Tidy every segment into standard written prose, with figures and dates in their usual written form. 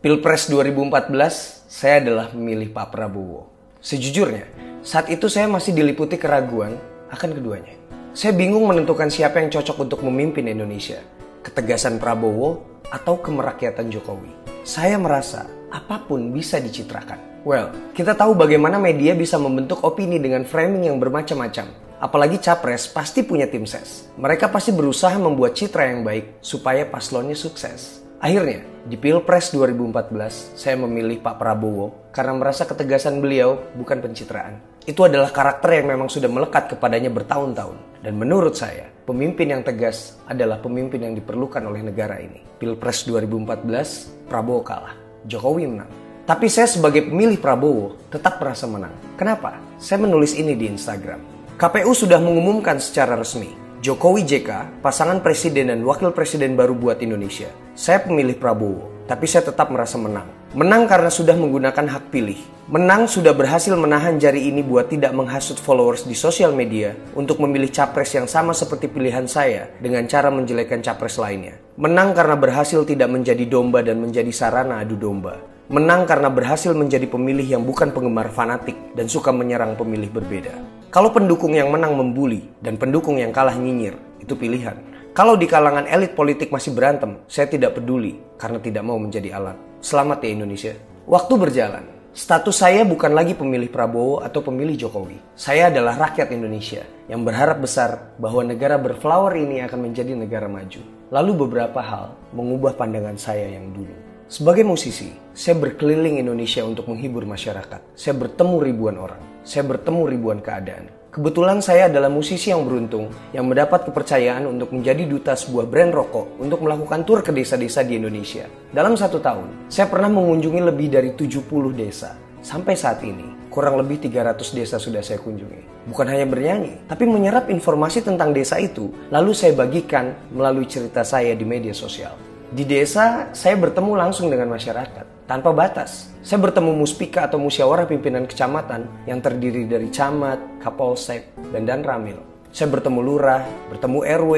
Pilpres 2014, saya adalah memilih Pak Prabowo. Sejujurnya, saat itu saya masih diliputi keraguan akan keduanya. Saya bingung menentukan siapa yang cocok untuk memimpin Indonesia. Ketegasan Prabowo atau kemerakyatan Jokowi. Saya merasa apapun bisa dicitrakan. Well, kita tahu bagaimana media bisa membentuk opini dengan framing yang bermacam-macam. Apalagi capres pasti punya tim ses. Mereka pasti berusaha membuat citra yang baik supaya paslonnya sukses. Akhirnya, di Pilpres 2014, saya memilih Pak Prabowo karena merasa ketegasan beliau bukan pencitraan. Itu adalah karakter yang memang sudah melekat kepadanya bertahun-tahun. Dan menurut saya, pemimpin yang tegas adalah pemimpin yang diperlukan oleh negara ini. Pilpres 2014, Prabowo kalah. Jokowi menang. Tapi saya sebagai pemilih Prabowo tetap merasa menang. Kenapa? Saya menulis ini di Instagram. KPU sudah mengumumkan secara resmi. Jokowi JK, pasangan presiden dan wakil presiden baru buat Indonesia. Saya pemilih Prabowo, tapi saya tetap merasa menang. Menang karena sudah menggunakan hak pilih. Menang sudah berhasil menahan jari ini buat tidak menghasut followers di sosial media untuk memilih capres yang sama seperti pilihan saya dengan cara menjelekkan capres lainnya. Menang karena berhasil tidak menjadi domba dan menjadi sarana adu domba. Menang karena berhasil menjadi pemilih yang bukan penggemar fanatik dan suka menyerang pemilih berbeda. Kalau pendukung yang menang membuli dan pendukung yang kalah nyinyir, itu pilihan. Kalau di kalangan elit politik masih berantem, saya tidak peduli karena tidak mau menjadi alat. Selamat ya Indonesia. Waktu berjalan, status saya bukan lagi pemilih Prabowo atau pemilih Jokowi. Saya adalah rakyat Indonesia yang berharap besar bahwa negara berflower ini akan menjadi negara maju. Lalu beberapa hal mengubah pandangan saya yang dulu. Sebagai musisi, saya berkeliling Indonesia untuk menghibur masyarakat. Saya bertemu ribuan orang. Saya bertemu ribuan keadaan. Kebetulan saya adalah musisi yang beruntung yang mendapat kepercayaan untuk menjadi duta sebuah brand rokok untuk melakukan tur ke desa-desa di Indonesia. Dalam 1 tahun, saya pernah mengunjungi lebih dari 70 desa. Sampai saat ini, kurang lebih 300 desa sudah saya kunjungi. Bukan hanya bernyanyi, tapi menyerap informasi tentang desa itu, lalu saya bagikan melalui cerita saya di media sosial. Di desa, saya bertemu langsung dengan masyarakat, tanpa batas. Saya bertemu muspika atau musyawarah pimpinan kecamatan yang terdiri dari camat, kapolsek, dan ramil. Saya bertemu lurah, bertemu RW,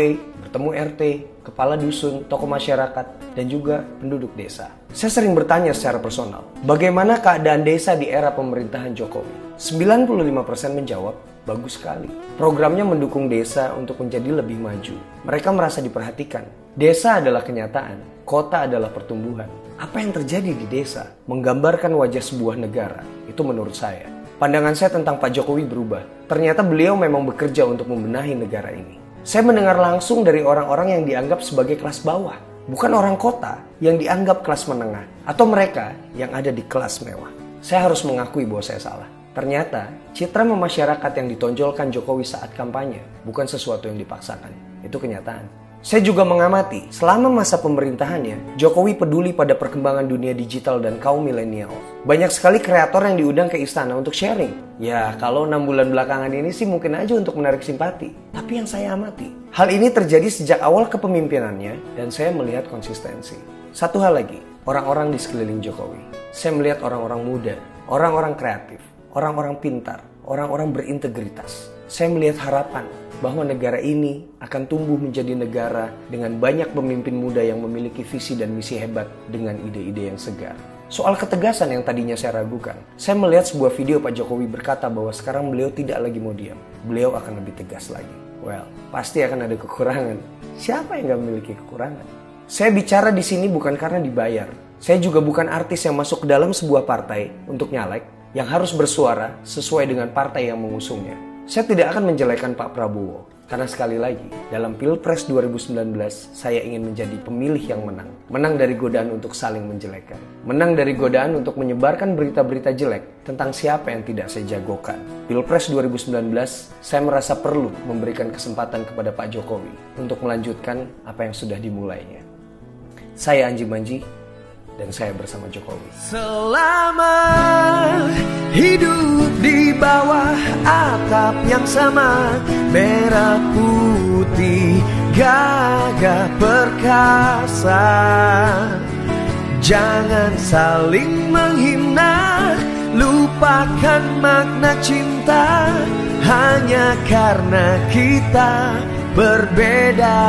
bertemu RT, kepala dusun, tokoh masyarakat, dan juga penduduk desa. Saya sering bertanya secara personal, bagaimana keadaan desa di era pemerintahan Jokowi? 95% menjawab, bagus sekali. Programnya mendukung desa untuk menjadi lebih maju. Mereka merasa diperhatikan. Desa adalah kenyataan, kota adalah pertumbuhan. Apa yang terjadi di desa menggambarkan wajah sebuah negara. Itu menurut saya. Pandangan saya tentang Pak Jokowi berubah. Ternyata beliau memang bekerja untuk membenahi negara ini. Saya mendengar langsung dari orang-orang yang dianggap sebagai kelas bawah. Bukan orang kota yang dianggap kelas menengah. Atau mereka yang ada di kelas mewah. Saya harus mengakui bahwa saya salah. Ternyata, citra memasyarakat yang ditonjolkan Jokowi saat kampanye bukan sesuatu yang dipaksakan. Itu kenyataan. Saya juga mengamati, selama masa pemerintahannya, Jokowi peduli pada perkembangan dunia digital dan kaum milenial. Banyak sekali kreator yang diundang ke istana untuk sharing. Ya, kalau 6 bulan belakangan ini sih mungkin aja untuk menarik simpati. Tapi yang saya amati, hal ini terjadi sejak awal kepemimpinannya dan saya melihat konsistensi. Satu hal lagi, orang-orang di sekeliling Jokowi. Saya melihat orang-orang muda, orang-orang kreatif, orang-orang pintar, orang-orang berintegritas. Saya melihat harapan bahwa negara ini akan tumbuh menjadi negara dengan banyak pemimpin muda yang memiliki visi dan misi hebat dengan ide-ide yang segar. Soal ketegasan yang tadinya saya ragukan, saya melihat sebuah video Pak Jokowi berkata bahwa sekarang beliau tidak lagi mau diam. Beliau akan lebih tegas lagi. Well, pasti akan ada kekurangan. Siapa yang gak memiliki kekurangan? Saya bicara di sini bukan karena dibayar. Saya juga bukan artis yang masuk ke dalam sebuah partai untuk nyalek yang harus bersuara sesuai dengan partai yang mengusungnya. Saya tidak akan menjelekkan Pak Prabowo, karena sekali lagi, dalam Pilpres 2019, saya ingin menjadi pemilih yang menang. Menang dari godaan untuk saling menjelekkan. Menang dari godaan untuk menyebarkan berita-berita jelek tentang siapa yang tidak saya jagokan. Pilpres 2019, saya merasa perlu memberikan kesempatan kepada Pak Jokowi untuk melanjutkan apa yang sudah dimulainya. Saya Anji Manji, dan saya bersama Jokowi. Selama hidup di bawah atap yang sama, merah putih gagah perkasa, jangan saling menghina, lupakan makna cinta hanya karena kita berbeda.